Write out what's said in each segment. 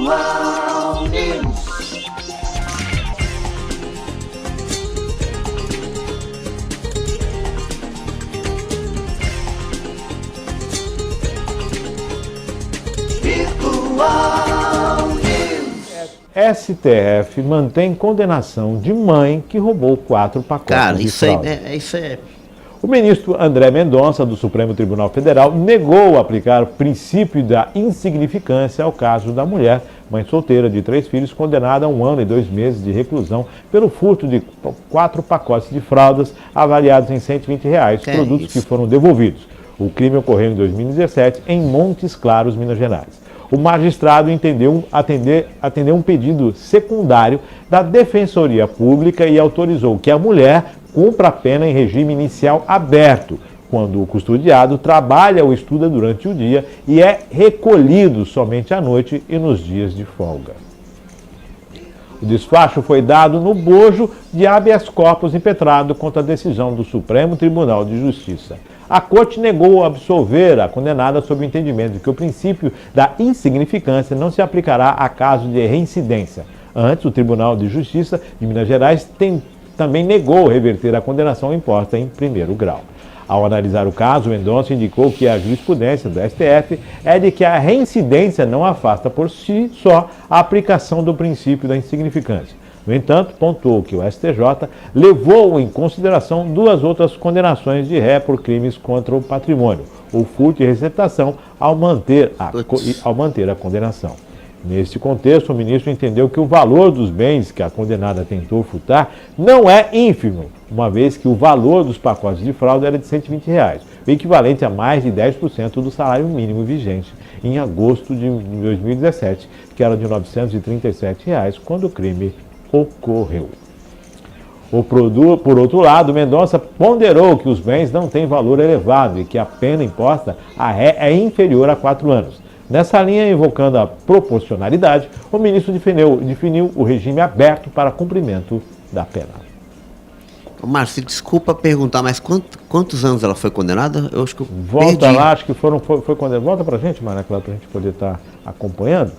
Virtual News. Virtual News. STF mantém condenação de mãe que roubou 4 pacotes Cara, de isso aí, fralda. isso é... O ministro André Mendonça, do Supremo Tribunal Federal, negou aplicar o princípio da insignificância ao caso da mulher, mãe solteira de 3 filhos, condenada a 1 ano e 2 meses de reclusão pelo furto de 4 pacotes de fraldas avaliados em R$120, produtos que foram devolvidos. O crime ocorreu em 2017 em Montes Claros, Minas Gerais. O magistrado entendeu atender um pedido secundário da Defensoria Pública e autorizou que a mulher cumpra a pena em regime inicial aberto, quando o custodiado trabalha ou estuda durante o dia e é recolhido somente à noite e nos dias de folga. O despacho foi dado no bojo de habeas corpus impetrado contra a decisão do Supremo Tribunal de Justiça. A Corte negou absolver a condenada sob o entendimento de que o princípio da insignificância não se aplicará a caso de reincidência. Antes, o Tribunal de Justiça de Minas Gerais também negou reverter a condenação imposta em primeiro grau. Ao analisar o caso, Mendonça indicou que a jurisprudência do STF é de que a reincidência não afasta por si só a aplicação do princípio da insignificância. No entanto, pontuou que o STJ levou em consideração 2 outras condenações de ré por crimes contra o patrimônio, o furto e receptação, ao manter a condenação. Neste contexto, o ministro entendeu que o valor dos bens que a condenada tentou furtar não é ínfimo, uma vez que o valor dos pacotes de fralda era de R$120, o equivalente a mais de 10% do salário mínimo vigente em agosto de 2017, que era de R$937, quando o crime ocorreu. Por outro lado, Mendonça ponderou que os bens não têm valor elevado e que a pena imposta à ré é inferior a 4 anos. Nessa linha, invocando a proporcionalidade, o ministro definiu o regime aberto para cumprimento da pena. Márcio, desculpa perguntar, mas quantos anos ela foi condenada? Eu acho que eu Volta perdi. lá, acho que foi condenado. Volta pra gente, Maria Clara, pra gente poder estar acompanhando.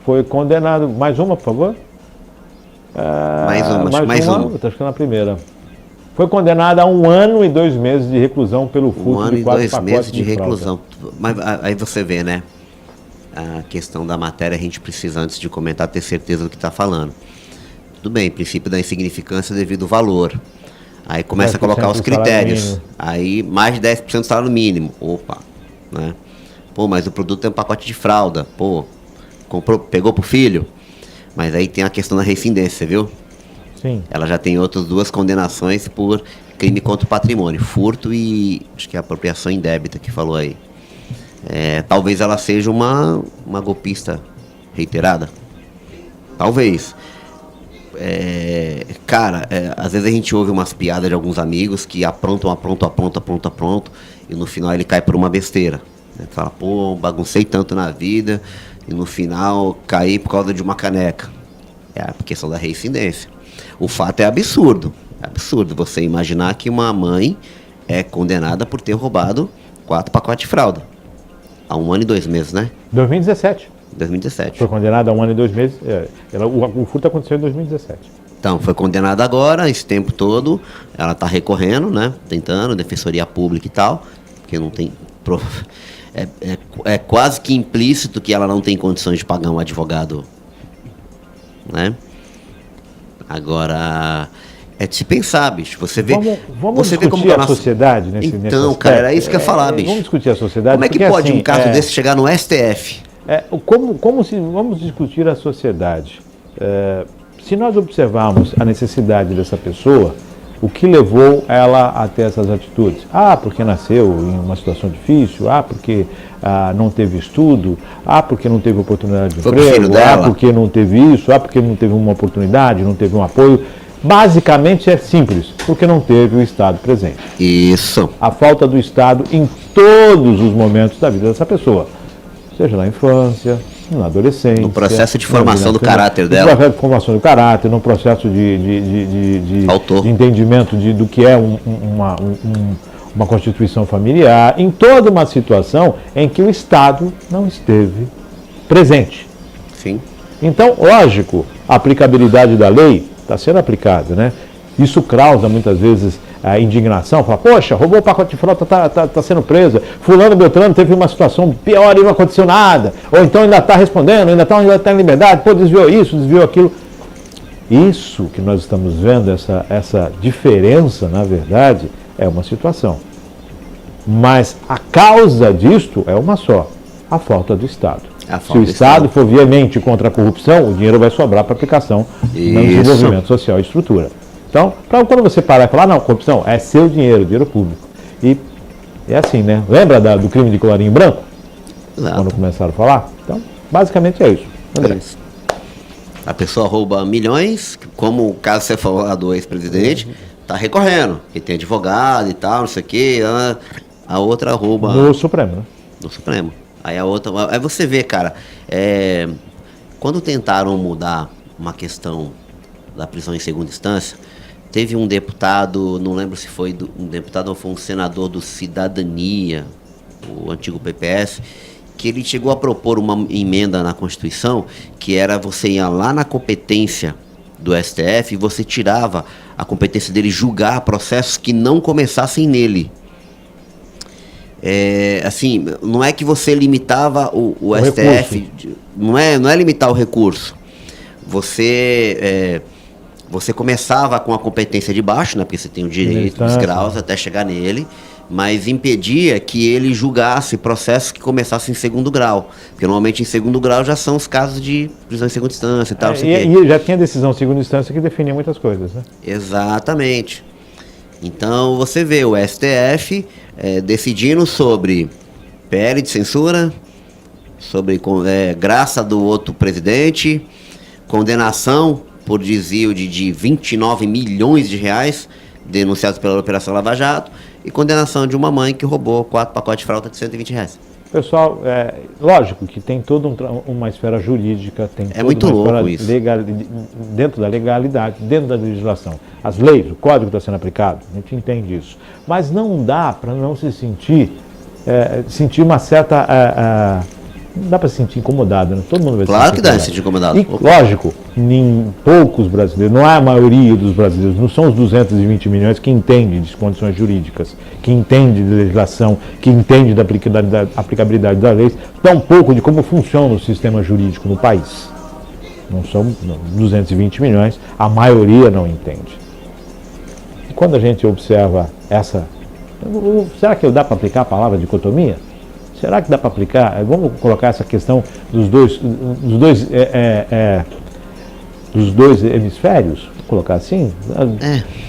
Foi condenado, mais uma, por favor? Mais uma. Acho que é na primeira. Foi condenada a 1 ano e 2 meses de reclusão pelo furto de 4 pacotes de fralda. 1 ano e 2 meses de reclusão. Mas aí você vê, né? A questão da matéria, a gente precisa, antes de comentar, ter certeza do que está falando. Tudo bem, princípio da insignificância devido ao valor. Aí começa a colocar os critérios. Aí mais de 10% do salário mínimo. Opa, né? Pô, mas o produto tem um pacote de fralda. Pô, pegou pro filho. Mas aí tem a questão da reincidência, viu? Sim. Ela já tem outras 2 condenações por crime contra o patrimônio. Furto e acho que é apropriação indébita que falou aí. Talvez ela seja uma golpista reiterada. Talvez. Às vezes a gente ouve umas piadas de alguns amigos que aprontam, e no final ele cai por uma besteira. Né? Fala, pô, baguncei tanto na vida, e no final caí por causa de uma caneca. É a questão da reincidência. O fato é absurdo. É absurdo você imaginar que uma mãe é condenada por ter roubado 4 pacotes de fralda. Há 1 ano e 2 meses, né? 2017. 2017. Foi condenada a 1 ano e 2 meses. O furto aconteceu em 2017. Então, foi condenada agora, esse tempo todo. Ela está recorrendo, né? Tentando, Defensoria Pública e tal. Porque não tem... É quase que implícito que ela não tem condições de pagar um advogado, né? Agora... É de se pensar, bicho. Você vê, vamos você discutir vê como a sociedade nesse Então, cara, era isso que eu ia falar, bicho. Vamos discutir a sociedade. Como é que pode um caso desse chegar no STF? Vamos discutir a sociedade. Se nós observarmos a necessidade dessa pessoa, o que levou ela a ter essas atitudes? Porque nasceu em uma situação difícil, porque não teve estudo, porque não teve oportunidade de emprego, porque não teve isso, porque não teve uma oportunidade, não teve um apoio. Basicamente é simples, porque não teve o Estado presente. Isso. A falta do Estado em todos os momentos da vida dessa pessoa, seja na infância, na adolescência. No processo de formação do caráter dela. No processo de formação do caráter, no processo de entendimento do que é uma constituição familiar, em toda uma situação em que o Estado não esteve presente. Sim. Então, lógico, a aplicabilidade da lei está sendo aplicada, né? Isso causa muitas vezes a indignação, fala, poxa, roubou o pacote de frota, está sendo presa, fulano Beltrano teve uma situação pior e não aconteceu nada, ou então ainda está respondendo, ainda está em liberdade, pô, desviou isso, desviou aquilo. Isso que nós estamos vendo, essa diferença, na verdade, é uma situação. Mas a causa disto é uma só, a falta do Estado. Se o Estado for veemente contra a corrupção, o dinheiro vai sobrar para aplicação no desenvolvimento social e estrutura. Então, quando você parar e falar, não, corrupção é seu dinheiro público. E é assim, né? Lembra do crime de colarinho branco? Exato. Quando começaram a falar? Então, basicamente é isso. André. A pessoa rouba milhões, como o caso que você falou lá do ex-presidente, está recorrendo, que tem advogado e tal, não sei o quê. A outra rouba... No Supremo, né? No Supremo. Aí a outra... Aí você vê, cara, quando tentaram mudar uma questão da prisão em segunda instância, teve um deputado, não lembro se foi um deputado ou foi um senador do Cidadania, o antigo PPS, que ele chegou a propor uma emenda na Constituição, que era você ia lá na competência do STF e você tirava a competência dele julgar processos que não começassem nele. Assim, não é que você limitava o STF, não é limitar o recurso. Você começava com a competência de baixo, né, porque você tem o direito dos graus até chegar nele, mas impedia que ele julgasse processos que começassem em segundo grau. Porque normalmente em segundo grau já são os casos de prisão em segunda instância e tal. E já tinha decisão em segunda instância que definia muitas coisas, né? Exatamente. Então você vê o STF decidindo sobre PL de censura, sobre graça do outro presidente, condenação por desvio de 29 milhões de reais denunciados pela Operação Lava Jato e condenação de uma mãe que roubou 4 pacotes de fralda de 120 reais. Pessoal, lógico que tem toda uma esfera jurídica, tem toda muito uma louco esfera isso. Dentro da legalidade, dentro da legislação. As leis, o código está sendo aplicado, a gente entende isso. Mas não dá para não se sentir uma certa... não dá para se sentir incomodado, né? Todo mundo vai claro que dá para se sentir incomodado. E, lógico, poucos brasileiros, não é a maioria dos brasileiros, não são os 220 milhões que entendem de condições jurídicas, que entendem de legislação, que entendem da aplicabilidade das leis, tão pouco de como funciona o sistema jurídico no país. Não são 220 milhões, a maioria não entende. E quando a gente observa será que dá para aplicar a palavra dicotomia? Será que dá para aplicar? Vamos colocar essa questão dos dois hemisférios, vou colocar assim,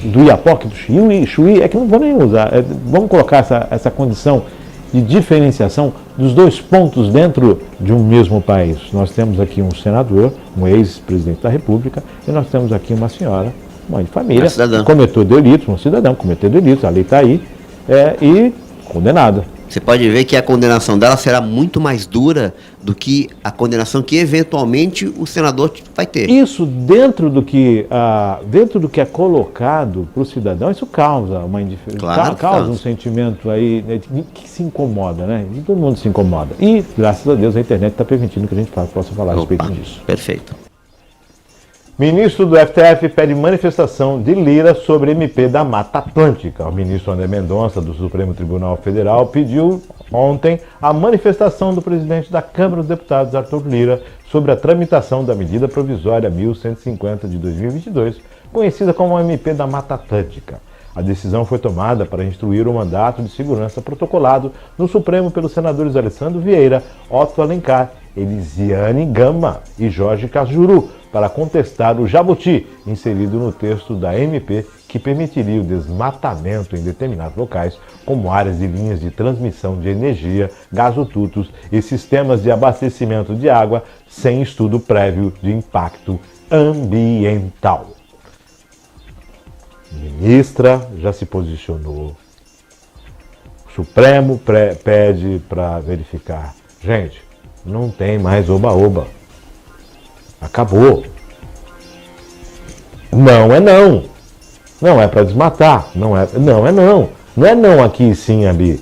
do Iapoque, do Chuí, é que não vou nem usar. Vamos colocar essa condição de diferenciação dos dois pontos dentro de um mesmo país. Nós temos aqui um senador, um ex-presidente da República, e nós temos aqui uma senhora, mãe de família, cometeu delitos, um cidadão cometeu delitos, a lei está aí, e condenada. Você pode ver que a condenação dela será muito mais dura do que a condenação que eventualmente o senador vai ter. Isso dentro do que é colocado para o cidadão, isso causa uma indiferença, claro, causa um sentimento aí, né, que se incomoda, né? E todo mundo se incomoda. E, graças a Deus, a internet está permitindo que a gente possa falar a respeito disso. Perfeito. Ministro do STF pede manifestação de Lira sobre MP da Mata Atlântica. O ministro André Mendonça, do Supremo Tribunal Federal, pediu ontem a manifestação do presidente da Câmara dos Deputados, Arthur Lira, sobre a tramitação da medida provisória 1150 de 2022, conhecida como MP da Mata Atlântica. A decisão foi tomada para instruir o mandato de segurança protocolado no Supremo pelos senadores Alessandro Vieira, Otto Alencar, Elisiane Gama e Jorge Cajuru, para contestar o jabuti inserido no texto da MP que permitiria o desmatamento em determinados locais, como áreas e linhas de transmissão de energia, gasodutos e sistemas de abastecimento de água sem estudo prévio de impacto ambiental. A ministra já se posicionou. O Supremo pede para verificar. Gente, não tem mais oba-oba. Acabou. Não é não. Não é para desmatar. Não é não. Não é não aqui sim, Abi.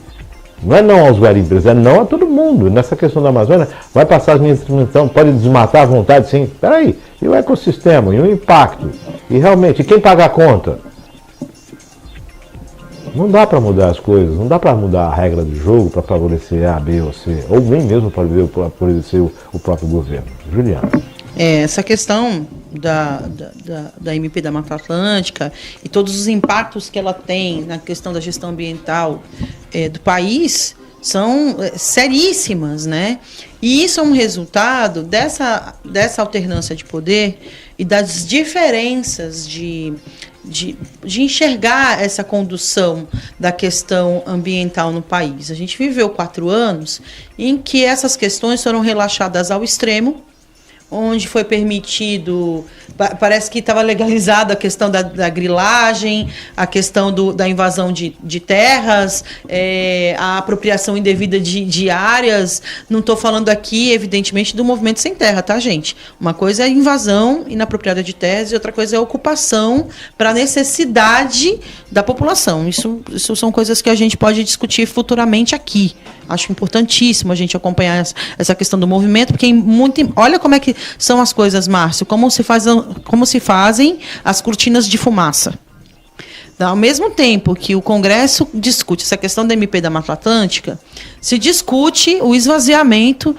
Não é não aos garimpeiros, é não a todo mundo. Nessa questão da Amazônia, vai passar as linhas de transmissão, pode desmatar à vontade, sim. Peraí, e o ecossistema, e o impacto? E realmente, quem paga a conta? Não dá para mudar as coisas, não dá para mudar a regra do jogo para favorecer A, B ou C, ou nem mesmo para favorecer o próprio governo. Juliana. Essa questão da MP da Mata Atlântica e todos os impactos que ela tem na questão da gestão ambiental do país são seríssimas, né? E isso é um resultado dessa alternância de poder e das diferenças de enxergar essa condução da questão ambiental no país. A gente viveu 4 anos em que essas questões foram relaxadas ao extremo, onde foi permitido, parece que estava legalizada a questão da grilagem, a questão da invasão de terras, a apropriação indevida de áreas. Não estou falando aqui, evidentemente, do movimento sem terra, tá, gente? Uma coisa é a invasão inapropriada de terras e outra coisa é a ocupação para necessidade da população. Isso são coisas que a gente pode discutir futuramente aqui. Acho importantíssimo a gente acompanhar essa questão do movimento, porque olha como é que são as coisas, Márcio, como se fazem as cortinas de fumaça. Ao mesmo tempo que o Congresso discute essa questão da MP da Mata Atlântica, se discute o esvaziamento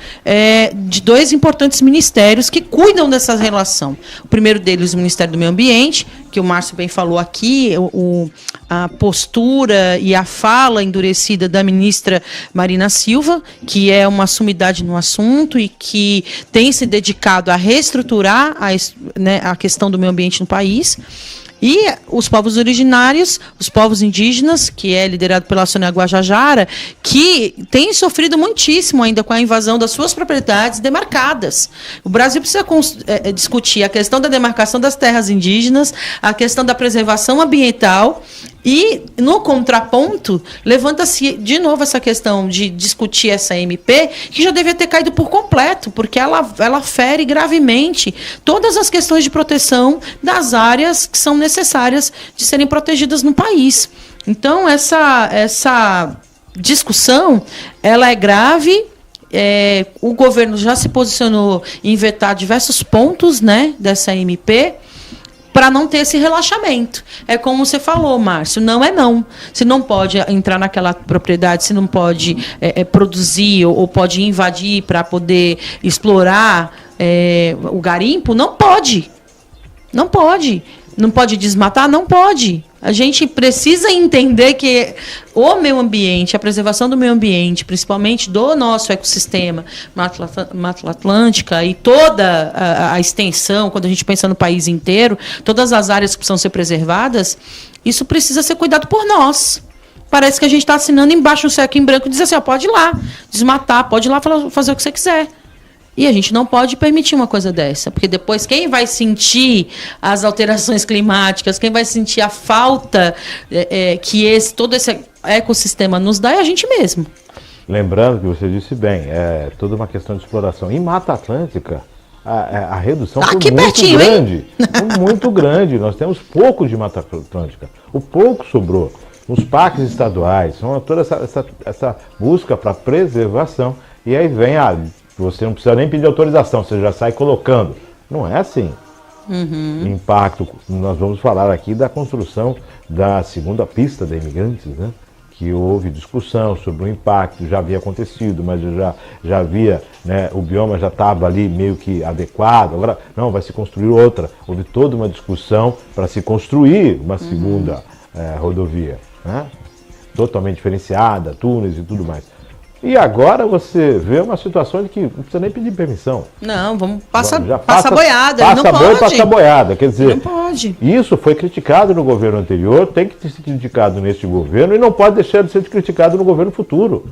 de 2 importantes ministérios que cuidam dessa relação. O primeiro deles, o Ministério do Meio Ambiente, que o Márcio bem falou aqui, a postura e a fala endurecida da ministra Marina Silva, que é uma sumidade no assunto e que tem se dedicado a reestruturar a questão do meio ambiente no país. E os povos originários, os povos indígenas, que é liderado pela Sônia Guajajara, que tem sofrido muitíssimo ainda com a invasão das suas propriedades demarcadas. O Brasil precisa discutir a questão da demarcação das terras indígenas, a questão da preservação ambiental. E, no contraponto, levanta-se de novo essa questão de discutir essa MP, que já devia ter caído por completo, porque ela fere gravemente todas as questões de proteção das áreas que são necessárias de serem protegidas no país. Então, essa discussão, ela é grave. O governo já se posicionou em vetar diversos pontos, né, dessa MP, para não ter esse relaxamento. É como você falou, Márcio, não é não. Se não pode entrar naquela propriedade, se não pode produzir ou pode invadir para poder explorar o garimpo, não pode. Não pode. Não pode desmatar? Não pode. A gente precisa entender que o meio ambiente, a preservação do meio ambiente, principalmente do nosso ecossistema, Mata Atlântica e toda a extensão, quando a gente pensa no país inteiro, todas as áreas que precisam ser preservadas, isso precisa ser cuidado por nós. Parece que a gente está assinando embaixo um cheque em branco e diz assim, pode ir lá desmatar, pode ir lá fazer o que você quiser. E a gente não pode permitir uma coisa dessa, porque depois quem vai sentir as alterações climáticas, quem vai sentir a falta que todo esse ecossistema nos dá é a gente mesmo. Lembrando que você disse bem, é toda uma questão de exploração. Em Mata Atlântica, a redução foi muito pertinho, grande. Foi muito grande. Nós temos pouco de Mata Atlântica. O pouco sobrou. Nos parques estaduais, toda essa busca para preservação. E aí vem você não precisa nem pedir autorização, você já sai colocando. Não é assim. Impacto, nós vamos falar aqui da construção da segunda pista da Imigrantes, né? Que houve discussão sobre o impacto, já havia acontecido, mas já havia, né, o bioma já estava ali meio que adequado, agora não, vai se construir outra. Houve toda uma discussão para se construir uma segunda rodovia, né? Totalmente diferenciada, túneis e tudo mais. E agora você vê uma situação de que não precisa nem pedir permissão. Não, vamos passar boiada. Passa não boi, pode. passa boiada. Quer dizer, não pode. Isso foi criticado no governo anterior, tem que ser criticado neste governo e não pode deixar de ser criticado no governo futuro.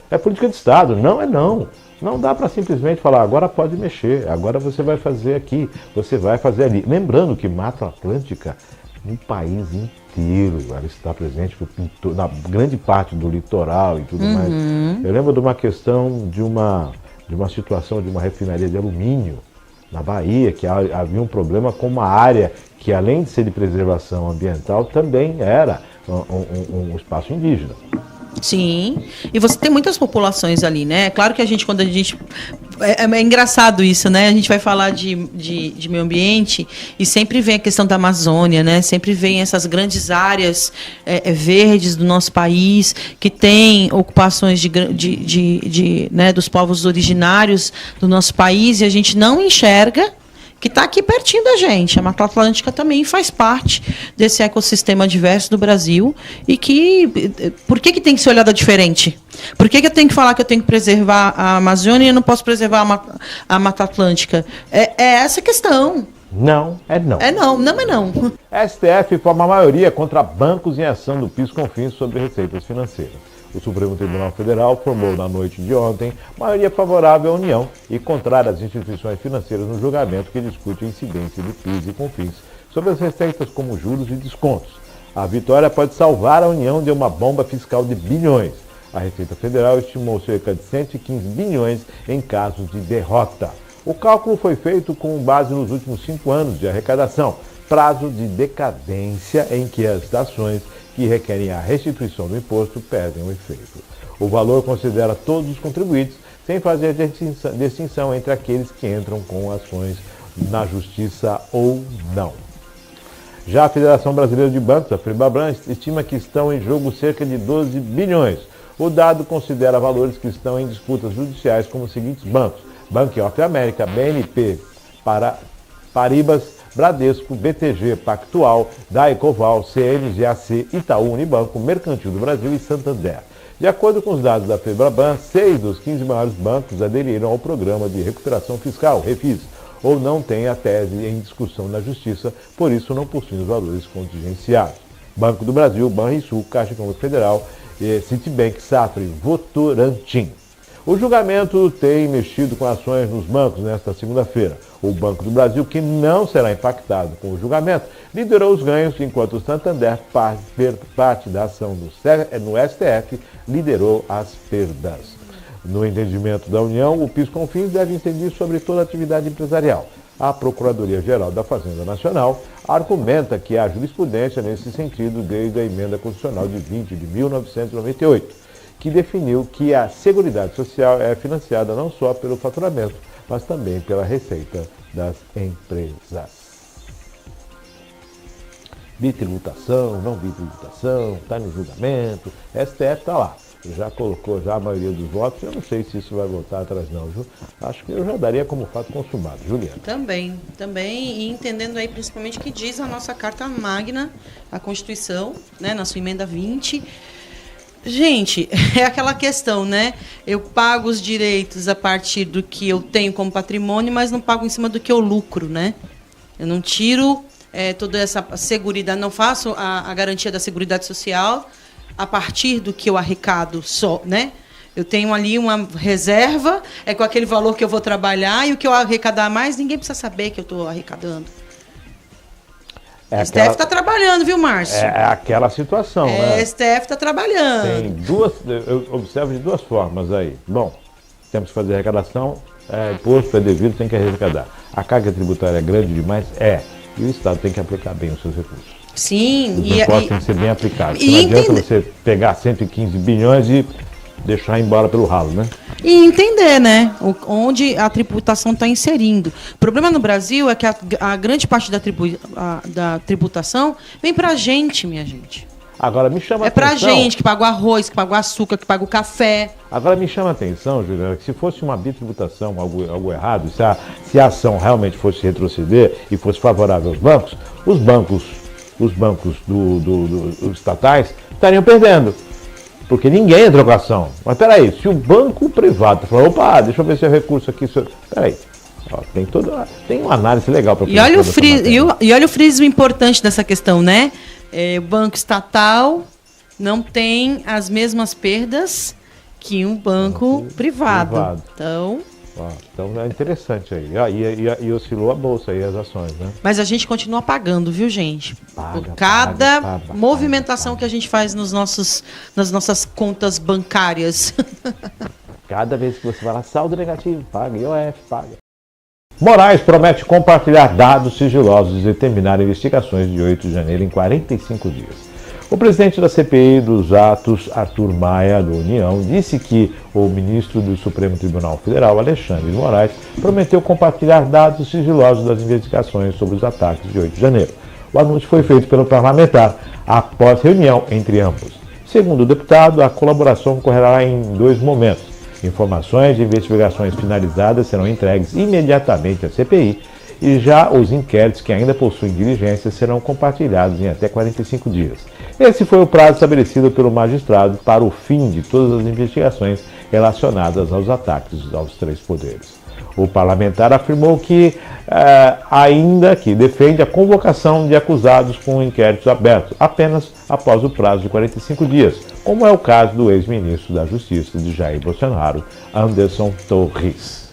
É política de Estado, não é não. Não dá para simplesmente falar, agora pode mexer, agora você vai fazer aqui, você vai fazer ali. Lembrando que Mata Atlântica, no país inteiro, ela está presente na grande parte do litoral e tudo mais. Eu lembro de uma questão de uma situação de uma refinaria de alumínio na Bahia, que havia um problema com uma área que, além de ser de preservação ambiental, também era um espaço indígena. Sim, e você tem muitas populações ali, né? Claro que quando a gente... É engraçado isso, né? A gente vai falar de meio ambiente e sempre vem a questão da Amazônia, né? Sempre vem essas grandes áreas verdes do nosso país, que tem ocupações né, dos povos originários do nosso país, e a gente não enxerga que está aqui pertinho da gente. A Mata Atlântica também faz parte desse ecossistema diverso do Brasil. E por que tem que ser olhada diferente? Por que eu tenho que falar que eu tenho que preservar a Amazônia e eu não posso preservar a Mata Atlântica? É essa a questão. Não, não. Não é não. STF forma a maioria contra bancos em ação do PIS/COFINS sobre receitas financeiras. O Supremo Tribunal Federal formou na noite de ontem maioria favorável à União e contrária às instituições financeiras no julgamento que discute a incidência de PIS e COFINS sobre as receitas como juros e descontos. A vitória pode salvar a União de uma bomba fiscal de bilhões. A Receita Federal estimou cerca de 115 bilhões em casos de derrota. O cálculo foi feito com base nos últimos 5 anos de arrecadação, prazo de decadência em que as ações que requerem a restituição do imposto perdem o efeito. O valor considera todos os contribuintes, sem fazer distinção entre aqueles que entram com ações na justiça ou não. Já a Federação Brasileira de Bancos, a FEBRABAN, estima que estão em jogo cerca de 12 bilhões. O dado considera valores que estão em disputas judiciais como os seguintes bancos: Bank of America, BNP, Paribas, Bradesco, BTG Pactual, Daicoval, CNGAC, Itaú Unibanco, Mercantil do Brasil e Santander. De acordo com os dados da FEBRABAN, 6 dos 15 maiores bancos aderiram ao Programa de Recuperação Fiscal, REFIS, ou não têm a tese em discussão na Justiça, por isso não possuem os valores contingenciados. Banco do Brasil, Banrisul, Caixa Econômica Federal, Citibank, Safra e Votorantim. O julgamento tem mexido com ações nos bancos nesta segunda-feira. O Banco do Brasil, que não será impactado com o julgamento, liderou os ganhos, enquanto o Santander, parte da ação no STF, liderou as perdas. No entendimento da União, o PIS/COFINS deve incidir sobre toda a atividade empresarial. A Procuradoria-Geral da Fazenda Nacional argumenta que há jurisprudência nesse sentido desde a Emenda Constitucional de 20 de 1998. Que definiu que a Seguridade Social é financiada não só pelo faturamento, mas também pela receita das empresas. Bitributação, não bitributação, está no julgamento, STF está lá. Já colocou a maioria dos votos, eu não sei se isso vai voltar atrás não, viu? Acho que eu já daria como fato consumado. Juliana. Também, e entendendo aí principalmente o que diz a nossa Carta Magna, a Constituição, né, na sua emenda 20, gente, é aquela questão, né? Eu pago os direitos a partir do que eu tenho como patrimônio, mas não pago em cima do que eu lucro, né? Eu não tiro toda essa seguridade, não faço a garantia da Seguridade Social a partir do que eu arrecado só, né? Eu tenho ali uma reserva, é com aquele valor que eu vou trabalhar, e o que eu arrecadar mais, ninguém precisa saber que eu estou arrecadando. O STF está trabalhando, viu, Márcio? É aquela situação, né? O STF está trabalhando. Tem eu observo de duas formas aí. Bom, temos que fazer arrecadação, imposto é devido, tem que arrecadar. A carga tributária é grande demais? E o Estado tem que aplicar bem os seus recursos. Sim. Os impostos têm que ser bem aplicados. Não adianta você pegar 115 bilhões e deixar embora pelo ralo, né? E entender, né, onde a tributação está inserindo. O problema no Brasil é que a grande parte da tributação vem para a gente, minha gente. Agora me chama a atenção... É para a gente que paga o arroz, que paga o açúcar, que paga o café. Agora me chama a atenção, Juliana, que se fosse uma bitributação, algo errado, se a ação realmente fosse retroceder e fosse favorável aos bancos, os bancos dos estatais estariam perdendo. Porque ninguém entrou com a ação. Mas peraí, se o banco privado falou, opa, deixa eu ver se é recurso aqui. Peraí, tem uma análise legal para e olha o friso importante dessa questão, né? O banco estatal não tem as mesmas perdas que um banco privado. Então é interessante aí. E oscilou a bolsa aí, as ações, né? Mas a gente continua pagando, viu, gente? Por cada movimentação que a gente faz nas nossas contas bancárias. Cada vez que você vai lá, saldo negativo, paga, IOF, paga. Moraes promete compartilhar dados sigilosos e terminar investigações de 8 de janeiro em 45 dias. O presidente da CPI dos atos, Arthur Maia, do União, disse que o ministro do Supremo Tribunal Federal, Alexandre de Moraes, prometeu compartilhar dados sigilosos das investigações sobre os ataques de 8 de janeiro. O anúncio foi feito pelo parlamentar após reunião entre ambos. Segundo o deputado, a colaboração ocorrerá em 2 momentos. Informações de investigações finalizadas serão entregues imediatamente à CPI e já os inquéritos que ainda possuem diligências serão compartilhados em até 45 dias. Esse foi o prazo estabelecido pelo magistrado para o fim de todas as investigações relacionadas aos ataques aos 3 poderes. O parlamentar afirmou que ainda que defende a convocação de acusados com inquéritos abertos apenas após o prazo de 45 dias, como é o caso do ex-ministro da Justiça de Jair Bolsonaro, Anderson Torres.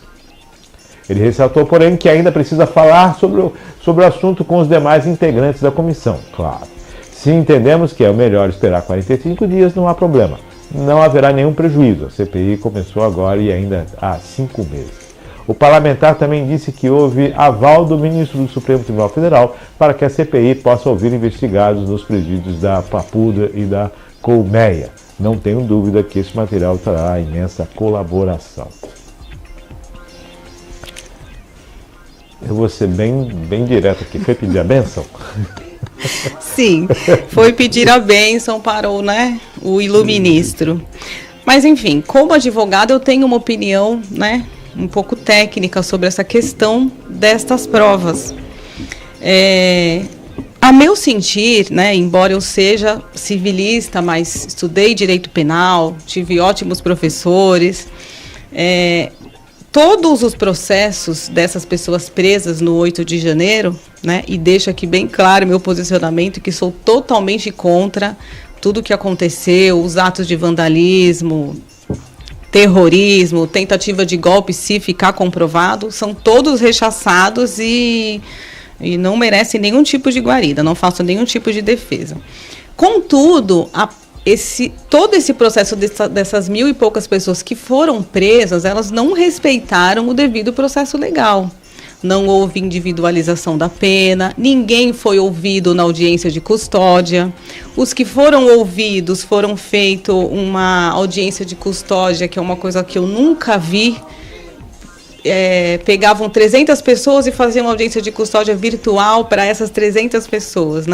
Ele ressaltou, porém, que ainda precisa falar sobre o assunto com os demais integrantes da comissão. Claro, se entendemos que é o melhor esperar 45 dias, não há problema. Não haverá nenhum prejuízo. A CPI começou agora e ainda há 5 meses. O parlamentar também disse que houve aval do ministro do Supremo Tribunal Federal para que a CPI possa ouvir investigados nos presídios da Papuda e da Colmeia. Não tenho dúvida que esse material trará imensa colaboração. Eu vou ser bem direto aqui. Foi pedir a bênção? Sim, foi pedir a bênção para o iluministro. Mas, enfim, como advogado, eu tenho uma opinião, um pouco técnica sobre essa questão destas provas. A meu sentir, embora eu seja civilista, mas estudei direito penal, tive ótimos professores, todos os processos dessas pessoas presas no 8 de janeiro, e deixo aqui bem claro meu posicionamento, que sou totalmente contra tudo o que aconteceu, os atos de vandalismo, terrorismo, tentativa de golpe, se ficar comprovado, são todos rechaçados e não merecem nenhum tipo de guarida, não façam nenhum tipo de defesa. Contudo, todo esse processo dessas 1.000 e poucas pessoas que foram presas, elas não respeitaram o devido processo legal. Não houve individualização da pena, ninguém foi ouvido na audiência de custódia. Os que foram ouvidos foram feito uma audiência de custódia, que é uma coisa que eu nunca vi. Pegavam 300 pessoas e faziam uma audiência de custódia virtual para essas 300 pessoas,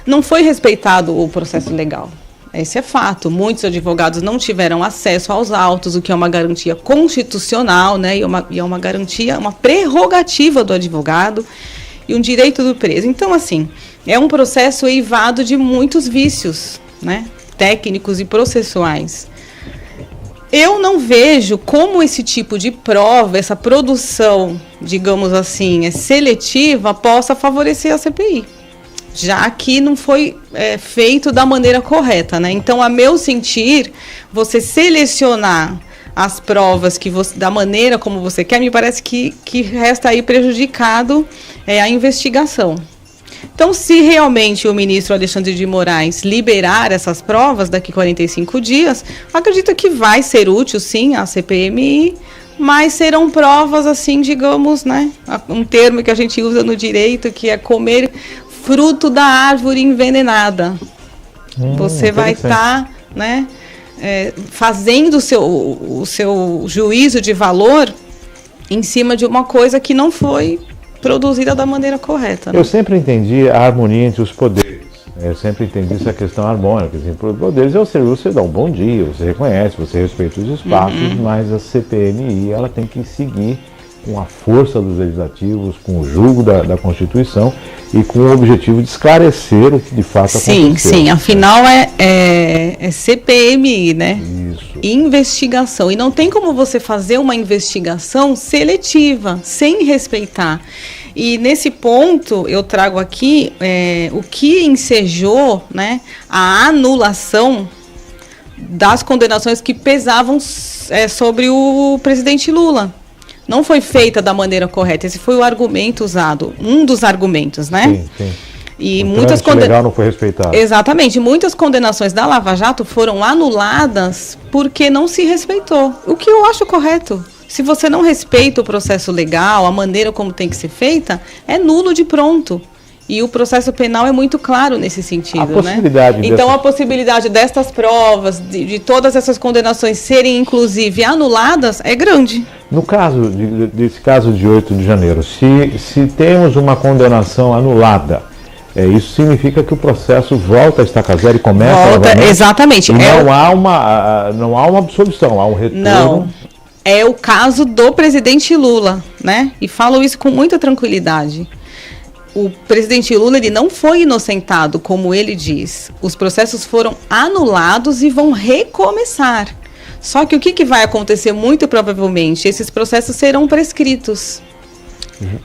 Não foi respeitado o processo legal. Esse é fato. Muitos advogados não tiveram acesso aos autos, o que é uma garantia constitucional, e é uma garantia, uma prerrogativa do advogado e um direito do preso. Então, assim, é um processo eivado de muitos vícios, técnicos e processuais. Eu não vejo como esse tipo de prova, essa produção, digamos assim, seletiva, possa favorecer a CPI. Já que não foi feito da maneira correta, Então, a meu sentir, você selecionar as provas da maneira como você quer, me parece que resta aí prejudicado a investigação. Então, se realmente o ministro Alexandre de Moraes liberar essas provas daqui a 45 dias, acredito que vai ser útil, sim, à CPMI, mas serão provas, assim, digamos, um termo que a gente usa no direito, que é comer fruto da árvore envenenada. Você vai estar, fazendo o seu juízo de valor em cima de uma coisa que não foi produzida da maneira correta. Eu sempre entendi a harmonia entre os poderes. Eu sempre entendi essa questão harmônica. Entre os poderes, você dá um bom dia, você reconhece, você respeita os espaços, mas a CPMI ela tem que seguir com a força dos legislativos, com o julgo da Constituição e com o objetivo de esclarecer o que de fato aconteceu. Sim, afinal é CPMI, Isso. Investigação. E não tem como você fazer uma investigação seletiva, sem respeitar. E nesse ponto eu trago aqui o que ensejou a anulação das condenações que pesavam sobre o presidente Lula. Não foi feita da maneira correta. Esse foi o argumento usado, um dos argumentos, Sim. E muitas legal não foi respeitado. Exatamente. Muitas condenações da Lava Jato foram anuladas porque não se respeitou. O que eu acho correto. Se você não respeita o processo legal, a maneira como tem que ser feita, é nulo de pronto. E o processo penal é muito claro nesse sentido, A possibilidade né? Então, dessas... a possibilidade destas provas, de todas essas condenações serem, inclusive, anuladas, é grande. No caso, desse caso de 8 de janeiro, se temos uma condenação anulada, isso significa que o processo volta a estaca zero e começa novamente? Exatamente. E não há uma absolvição, há um retorno... Não. É o caso do presidente Lula, né? E falo isso com muita tranquilidade. O presidente Lula, ele não foi inocentado, como ele diz. Os processos foram anulados e vão recomeçar. Só que o que vai acontecer muito provavelmente? Esses processos serão prescritos.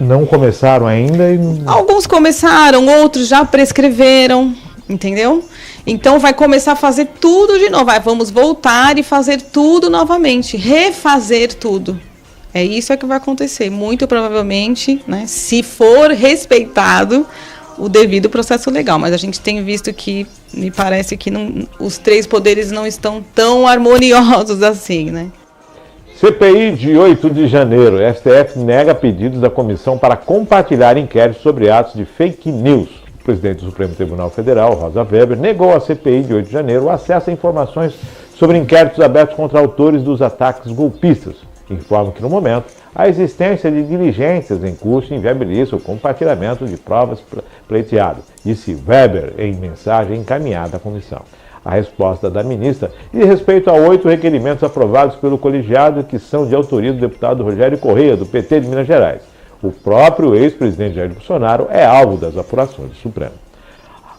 Não começaram ainda? Alguns começaram, outros já prescreveram, entendeu? Então vai começar a fazer tudo de novo. Vamos voltar e fazer tudo novamente, refazer tudo. É isso que vai acontecer, muito provavelmente, né, se for respeitado o devido processo legal. Mas a gente tem visto que, me parece que os três poderes não estão tão harmoniosos assim, né? CPI de 8 de janeiro. STF nega pedidos da comissão para compartilhar inquéritos sobre atos de fake news. O presidente do Supremo Tribunal Federal, Rosa Weber, negou à CPI de 8 de janeiro o acesso a informações sobre inquéritos abertos contra autores dos ataques golpistas. Informa que, no momento, a existência de diligências em curso inviabiliza o compartilhamento de provas pleiteadas, disse Weber em mensagem encaminhada à comissão. A resposta da ministra diz respeito a 8 requerimentos aprovados pelo colegiado que são de autoria do deputado Rogério Correia, do PT de Minas Gerais. O próprio ex-presidente Jair Bolsonaro é alvo das apurações do Supremo.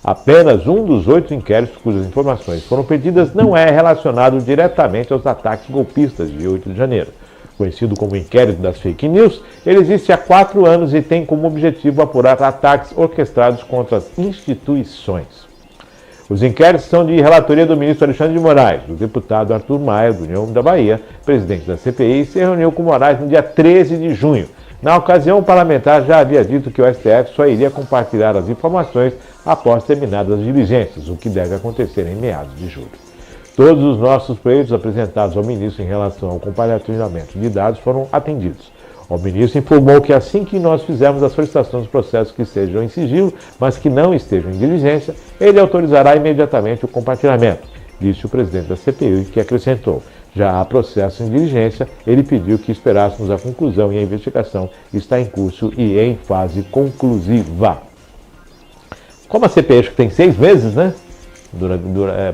Apenas um dos 8 inquéritos cujas informações foram pedidas não é relacionado diretamente aos ataques golpistas de 8 de janeiro. Conhecido como inquérito das fake news, ele existe há 4 anos e tem como objetivo apurar ataques orquestrados contra as instituições. Os inquéritos são de relatoria do ministro Alexandre de Moraes. O deputado Arthur Maia, do União da Bahia, presidente da CPI, se reuniu com Moraes no dia 13 de junho. Na ocasião, o parlamentar já havia dito que o STF só iria compartilhar as informações após terminadas as diligências, o que deve acontecer em meados de julho. Todos os nossos pleitos apresentados ao ministro em relação ao compartilhamento de dados foram atendidos. O ministro informou que assim que nós fizermos a solicitação dos processos que estejam em sigilo, mas que não estejam em diligência, ele autorizará imediatamente o compartilhamento, disse o presidente da CPI, que acrescentou. Já há processo em diligência, ele pediu que esperássemos a conclusão e a investigação está em curso e em fase conclusiva. Como a CPI acho que tem 6 meses, né?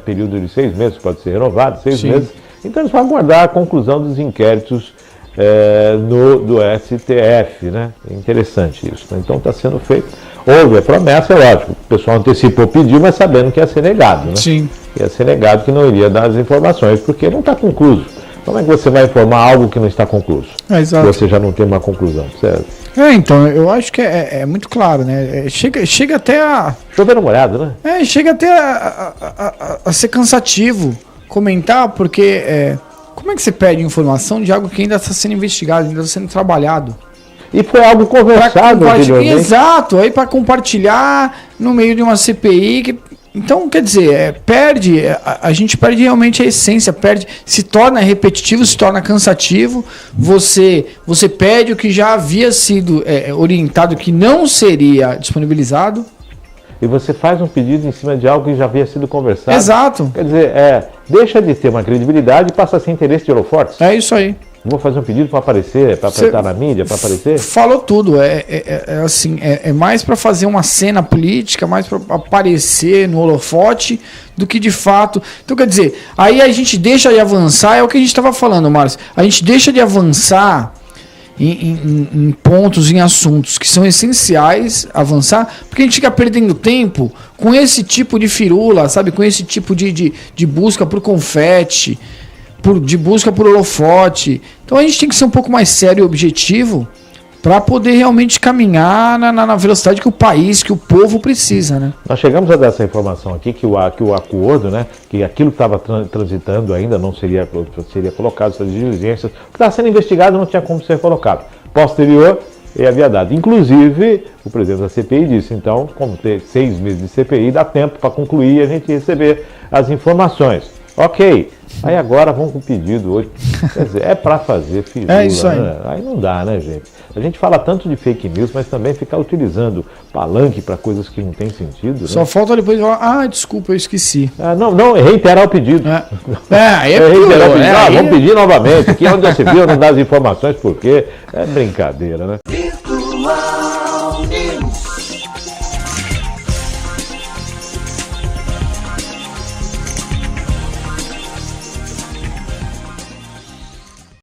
Período de 6 meses, pode ser renovado, 6 meses. Então eles vão aguardar a conclusão dos inquéritos do STF, né? É interessante isso. Né? Então está sendo feito. Houve a promessa, é lógico. O pessoal antecipou, pediu, mas sabendo que ia ser negado, né? Sim. Ia ser negado que não iria dar as informações, porque não está concluso. Como é que você vai informar algo que não está concluso? Exato. Você já não tem uma conclusão, certo? Então, eu acho que é muito claro, né? Chega até a... Chovendo molhado, né? Chega até a ser cansativo comentar, porque como é que você pede informação de algo que ainda está sendo investigado, ainda está sendo trabalhado? E foi algo conversado anteriormente. Exato, aí para compartilhar no meio de uma CPI. Então, quer dizer, a gente perde realmente a essência, se torna repetitivo, se torna cansativo. Você pede o que já havia sido orientado que não seria disponibilizado. E você faz um pedido em cima de algo que já havia sido conversado. Exato. Quer dizer, deixa de ter uma credibilidade e passa a ser interesse de holofortes. É isso aí. Vou fazer um pedido para aparecer, para apresentar na mídia, para aparecer? Falou tudo. Assim, mais para fazer uma cena política, mais para aparecer no holofote do que de fato. Então, quer dizer, aí a gente deixa de avançar, é o que a gente estava falando, Márcio. A gente deixa de avançar em pontos, em assuntos que são essenciais avançar, porque a gente fica perdendo tempo com esse tipo de firula, sabe? Com esse tipo de busca por confete, de busca por holofote. Então a gente tem que ser um pouco mais sério e objetivo para poder realmente caminhar na velocidade que o país, que o povo precisa, né? Nós chegamos a dar essa informação aqui, que o acordo, né, que aquilo que estava transitando ainda não seria colocado, essas diligências, o que estava sendo investigado não tinha como ser colocado. Posterior, ele havia dado. Inclusive, o presidente da CPI disse, então, como ter 6 meses de CPI, dá tempo para concluir e a gente receber as informações. Ok. Aí agora vamos com o pedido hoje. Quer dizer, é para fazer firula, É isso aí. né? Aí não dá, né, gente? A gente fala tanto de fake news, mas também ficar utilizando palanque para coisas que não tem sentido. Só né? falta depois falar, desculpa, eu esqueci. Não, reiterar o pedido. Aí é Reiterar o pior, pedido. aí Vamos pedir novamente. Aqui onde já se viu, não dá as informações, por quê? É brincadeira, né? Virtual News.